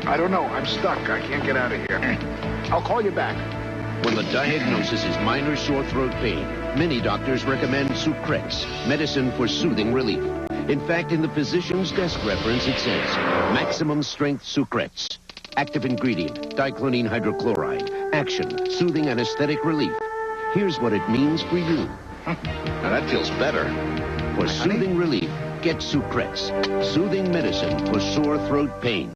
I don't know. I'm stuck. I can't get out of here. I'll call you back. When the diagnosis is minor sore throat pain, many doctors recommend Sucretes, medicine for soothing relief. In fact, in the physician's desk reference, it says, maximum strength Sucretes. Active ingredient, diclonine hydrochloride. Action, soothing anesthetic relief. Here's what it means for you. Now that feels better. For soothing relief, get Sucretes. Soothing medicine for sore throat pain.